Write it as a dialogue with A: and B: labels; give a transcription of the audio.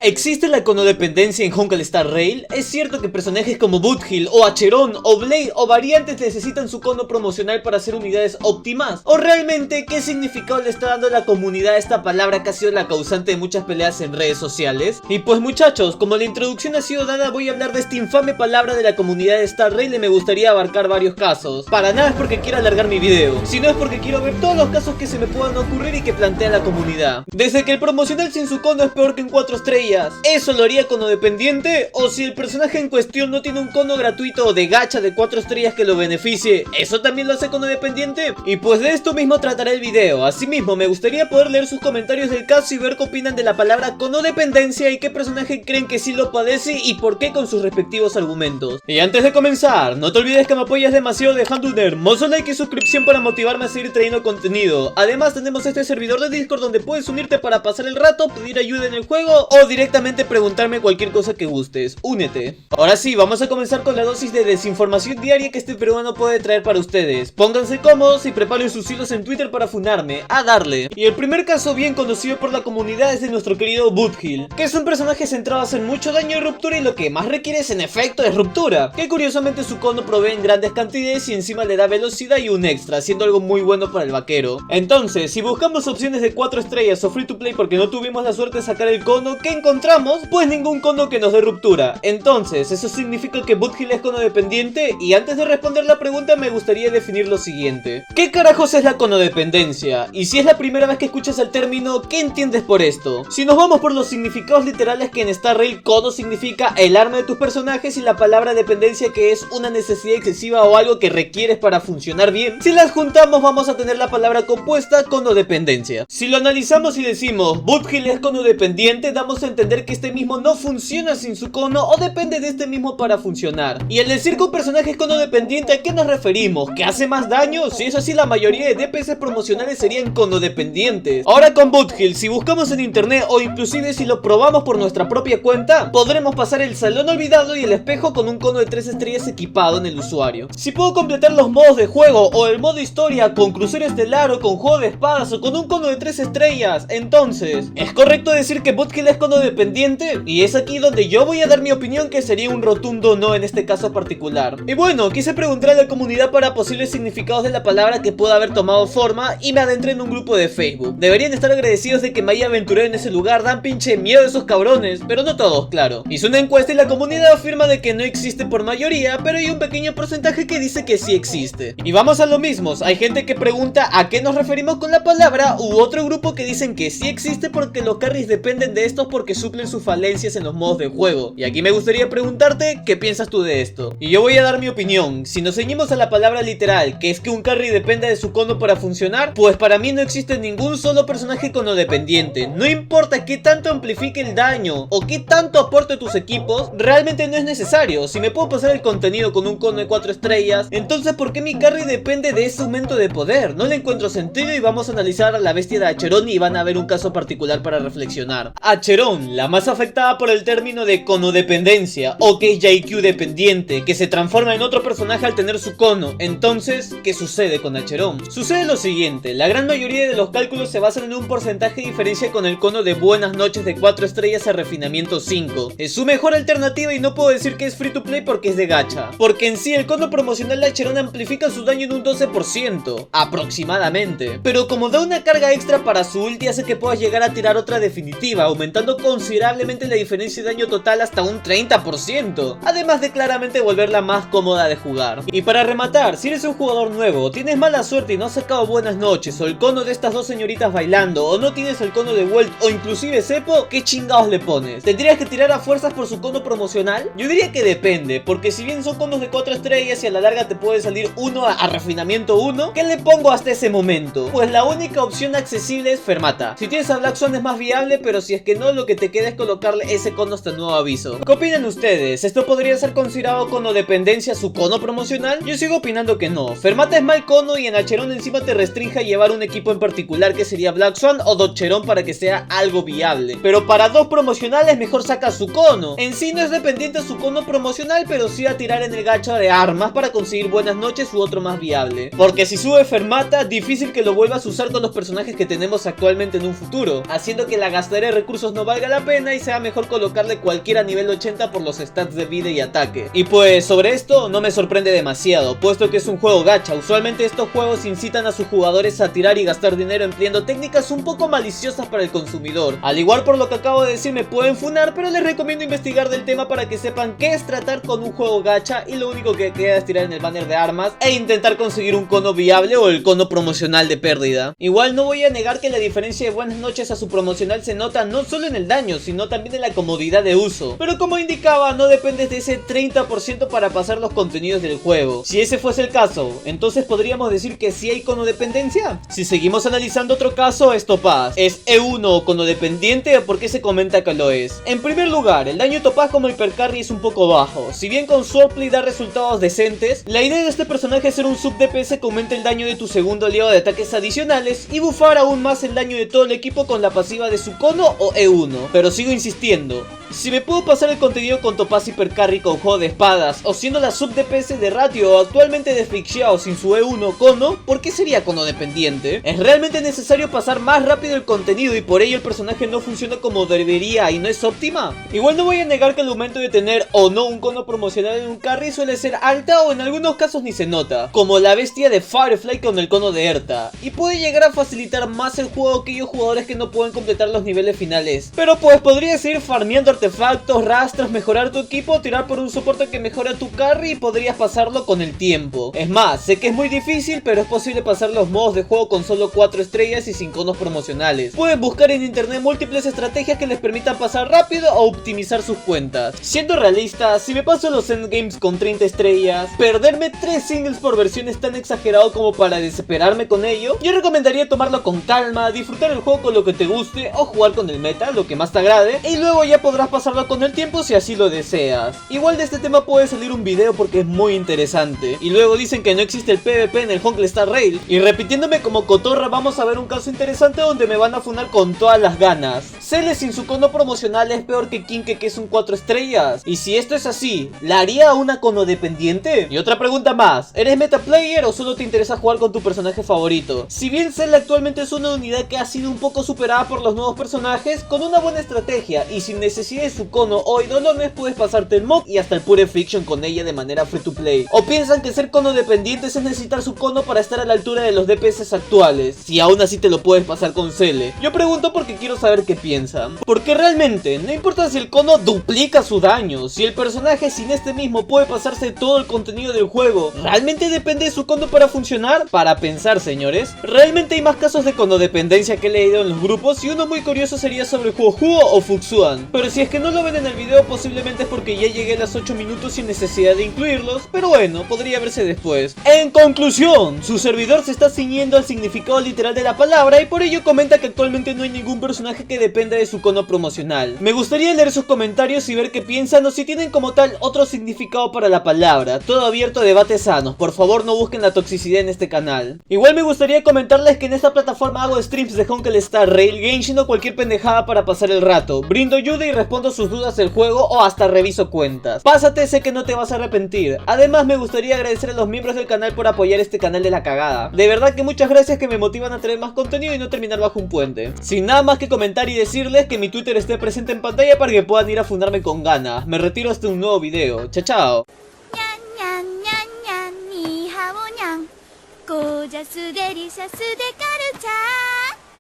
A: ¿Existe la conodependencia en Honkai Star Rail? ¿Es cierto que personajes como Buthill o Acheron o Blade o variantes necesitan su cono promocional para hacer unidades óptimas? ¿O realmente qué significado le está dando a la comunidad a esta palabra que ha sido la causante de muchas peleas en redes sociales? Y pues muchachos, como la introducción ha sido dada, voy a hablar de esta infame palabra de la comunidad de Star Rail y me gustaría abarcar varios casos. Para nada es porque quiera alargar mi video, sino es porque quiero ver todos los casos que se me puedan ocurrir y que plantea la comunidad. Desde que el promocional sin su cono es peor que en 4 estrellas, ¿eso lo haría conodependiente? O si el personaje en cuestión no tiene un cono gratuito o de gacha de 4 estrellas que lo beneficie, ¿eso también lo hace conodependiente? Y pues de esto mismo trataré el video. Asimismo, me gustaría poder leer sus comentarios del caso y ver qué opinan de la palabra conodependencia y qué personaje creen que sí lo padece y por qué con sus respectivos argumentos. Y antes de comenzar, no te olvides que me apoyas demasiado dejando un hermoso like y suscripción para motivarme a seguir trayendo contenido. Además tenemos este servidor de Discord donde puedes unirte para pasar el rato, pedir ayuda en el juego o directamente preguntarme cualquier cosa que gustes. Únete. Ahora sí, vamos a comenzar con la dosis de desinformación diaria que este peruano puede traer para ustedes. Pónganse cómodos y preparen sus hilos en Twitter para funarme. A darle. Y el primer caso bien conocido por la comunidad es de nuestro querido Buthill, que es un personaje centrado a hacer mucho daño y ruptura, y lo que más requiere es en efecto es ruptura, que curiosamente su cono provee en grandes cantidades y encima le da velocidad y un extra, siendo algo muy bueno para el vaquero. Entonces, si buscamos opciones de 4 estrellas o free to play porque no tuvimos la suerte de sacar el cono, ¿qué encontramos? Pues ningún cono que nos dé ruptura. Entonces, ¿eso significa que Buthill es conodependiente? Y antes de responder la pregunta me gustaría definir lo siguiente: ¿qué carajos es la conodependencia? Y si es la primera vez que escuchas el término, ¿qué entiendes por esto? Si nos vamos por los significados literales, que en Star Rail cono significa el arma de tus personajes y la palabra dependencia, que es una necesidad excesiva o algo que requieres para funcionar bien, si las juntamos vamos a tener la palabra compuesta conodependencia. Si lo analizamos y decimos Buthill es conodependiente, damos a entender que este mismo no funciona sin su cono o depende de este mismo para funcionar. Y al decir que un personaje es conodependiente, ¿a qué nos referimos? ¿Que hace más daño? Si es así, la mayoría de DPS promocionales serían conodependientes. Ahora con Buthill, si buscamos en internet o inclusive si lo probamos por nuestra propia cuenta, podremos pasar el salón olvidado y el espejo con un cono de 3 estrellas equipado en el usuario. Si puedo completar los modos de juego o el modo historia con crucero estelar o con juego de espadas o con un cono de 3 estrellas, entonces, ¿es correcto decir que Buthill es conodependiente? Y es aquí donde yo voy a dar mi opinión, que sería un rotundo no en este caso particular. Y bueno, quise preguntar a la comunidad para posibles significados de la palabra que pueda haber tomado forma y me adentré en un grupo de Facebook. Deberían estar agradecidos de que me haya aventurado en ese lugar, dan pinche miedo esos cabrones, pero no todos, claro. Hice una encuesta y la comunidad afirma de que no existe por mayoría, pero hay un pequeño porcentaje que dice que sí existe. Y vamos a lo mismo, hay gente que pregunta a qué nos referimos con la palabra, u otro grupo que dicen que sí existe porque los carries dependen de estos porque suplen sus falencias en los modos de juego. Y aquí me gustaría preguntarte, ¿qué piensas tú de esto? Y yo voy a dar mi opinión. Si nos ceñimos a la palabra literal, que es que un carry dependa de su cono para funcionar, pues para mí no existe ningún solo personaje conodependiente. No importa qué tanto amplifique el daño o qué tanto aporte tus equipos, realmente no es necesario. Si me puedo pasar el contenido con un cono de 4 estrellas, entonces ¿por qué mi carry depende de ese aumento de poder? No le encuentro sentido. Y vamos a analizar a la bestia de Acheron y van a ver un caso particular para reflexionar. Acheron, la más afectada por el término de conodependencia, o que es JQ dependiente, que se transforma en otro personaje al tener su cono. Entonces, ¿qué sucede con Acheron? Sucede lo siguiente: la gran mayoría de los cálculos se basan en un porcentaje de diferencia con el cono de buenas noches de 4 estrellas a refinamiento 5. Es su mejor alternativa y no puedo decir que es free to play porque es de gacha, porque en sí el cono promocional de Acheron amplifica su daño en un 12% aproximadamente, pero como da una carga extra para su ulti, hace que puedas llegar a tirar otra definitiva, aumentando considerablemente la diferencia de daño total hasta un 30%, además de claramente volverla más cómoda de jugar. Y para rematar, si eres un jugador nuevo, tienes mala suerte y no has sacado buenas noches, o el cono de estas dos señoritas bailando, o no tienes el cono de Welt o inclusive Cepo, ¿qué chingados le pones? ¿Tendrías que tirar a fuerzas por su cono promocional? Yo diría que depende, porque si bien son conos de 4 estrellas y a la larga te puede salir uno a refinamiento 1, ¿qué le pongo hasta ese momento? Pues la única opción accesible es Fermata. Si tienes a Black Swan es más viable, pero si es que no, lo que te queda es colocarle ese cono hasta nuevo aviso. ¿Qué opinan ustedes? ¿Esto podría ser considerado conodependencia su cono promocional? Yo sigo opinando que no. Fermata es mal cono y en Acheron encima te restringe a llevar un equipo en particular, que sería Black Swan o Dodgeron, para que sea algo viable. Pero para dos promocionales mejor saca su cono. En sí no es dependiente de su cono promocional, pero sí a tirar en el gacha de armas para conseguir buenas noches u otro más viable. Porque si sube Fermata, difícil que lo vuelvas a usar con los personajes que tenemos actualmente en un futuro, haciendo que la gastadera de recursos no valga la pena y sea mejor colocarle cualquiera a nivel 80 por los stats de vida y ataque. Y pues sobre esto no me sorprende demasiado, puesto que es un juego gacha. Usualmente estos juegos incitan a sus jugadores a tirar y gastar dinero empleando técnicas un poco maliciosas para el consumidor. Al igual, por lo que acabo de decir, me pueden funar, pero les recomiendo investigar del tema para que sepan qué es tratar con un juego gacha y lo único que queda es tirar en el banner de armas e intentar conseguir un cono viable o el cono promocional de pérdida. Igual no voy a negar que la diferencia de Buenas Noches a su promocional se nota no solo en el daño, sino también en la comodidad de uso. Pero como indicaba, no dependes de ese 30% para pasar los contenidos del juego. Si ese fuese el caso, entonces podríamos decir que sí hay conodependencia. Si seguimos analizando otro caso, es Topaz. ¿Es E1 conodependiente o por qué se comenta que lo es? En primer lugar, el daño de Topaz como hipercarry es un poco bajo. Si bien con Swordplay da resultados decentes, la idea de este personaje es ser un sub DPS que aumenta el daño de tu segundo aliado de ataques adicionales y buffar aún más el daño de todo el equipo con la pasiva de su cono o E1. Pero sigo insistiendo, si me puedo pasar el contenido con Topaz hipercarry con juego de espadas o siendo la sub DPS de Ratio o actualmente de Xiao sin su E1 cono, ¿por qué sería cono dependiente? ¿Es realmente necesario pasar más rápido el contenido y por ello el personaje no funciona como debería y no es óptima? Igual no voy a negar que el momento de tener o no un cono promocional en un carry suele ser alta o en algunos casos ni se nota, como la bestia de Firefly con el cono de Erta, y puede llegar a facilitar más el juego a aquellos jugadores que no pueden completar los niveles finales. Pero pues podrías ir farmeando artefactos, rastros, mejorar tu equipo, tirar por un soporte que mejora tu carry y podrías pasarlo con el tiempo. Es más, sé que es muy difícil, pero es posible pasar los modos de juego con solo 4 estrellas y sin conos promocionales. Puedes buscar en internet múltiples estrategias que les permitan pasar rápido o optimizar sus cuentas. Siendo realista, si me paso los endgames con 30 estrellas, perderme 3 singles por versión es tan exagerado como para desesperarme con ello. Yo recomendaría tomarlo con calma, disfrutar el juego con lo que te guste o jugar con el meta, lo que más te agrade, y luego ya podrás pasarlo con el tiempo si así lo deseas. Igual de este tema puede salir un video porque es muy interesante. Y luego dicen que no existe el PvP en el Honkai Star Rail, y repitiéndome como cotorra vamos a ver un caso interesante donde me van a funar con todas las ganas. Cele sin su cono promocional es peor que Kinke, que es un 4 estrellas. Y si esto es así, ¿la haría una conodependiente? Y otra pregunta más, ¿eres meta player o solo te interesa jugar con tu personaje favorito? Si bien Cele actualmente es una unidad que ha sido un poco superada por los nuevos personajes, con una buena estrategia y sin necesidad de su cono o idolones puedes pasarte el mock y hasta el pure fiction con ella de manera free to play. ¿O piensan que ser cono dependientes es necesitar su cono para estar a la altura de los DPS actuales, si aún así te lo puedes pasar con Cele? Yo pregunto porque quiero saber qué piensan, porque realmente no importa si el cono duplica su daño, si el personaje sin este mismo puede pasarse todo el contenido del juego, ¿realmente depende de su cono para funcionar? Para pensar, señores. Realmente hay más casos de conodependencia que he leído en los grupos y uno muy curioso sería sobre Huo o Fuxuan, pero si es que no lo ven en el video posiblemente es porque ya llegué a los 8 minutos sin necesidad de incluirlos, pero bueno, podría verse después. En conclusión, su servidor se está ciñendo al significado literal de la palabra y por ello comenta que actualmente no hay ningún personaje que dependa de su cono promocional. Me gustaría leer sus comentarios y ver qué piensan o si tienen como tal otro significado para la palabra. Todo abierto a debates sanos, por favor no busquen la toxicidad en este canal. Igual me gustaría comentarles que en esta plataforma hago streams de Honkai Star Rail, Genshin o cualquier pendejada para pasar el rato. Brindo ayuda y respondo sus dudas del juego o hasta reviso cuentas. Pásate, sé que no te vas a arrepentir. Además me gustaría agradecer a los miembros del canal por apoyar este canal de la cagada. De verdad que muchas gracias, que me motivan a traer más contenido y no terminar bajo un puente. Sin nada más que comentar y decirles que mi Twitter esté presente en pantalla para que puedan ir a fundarme con ganas. Me retiro hasta un nuevo video. Chao, chao.
B: ゴージャスデリシャスデカルチャー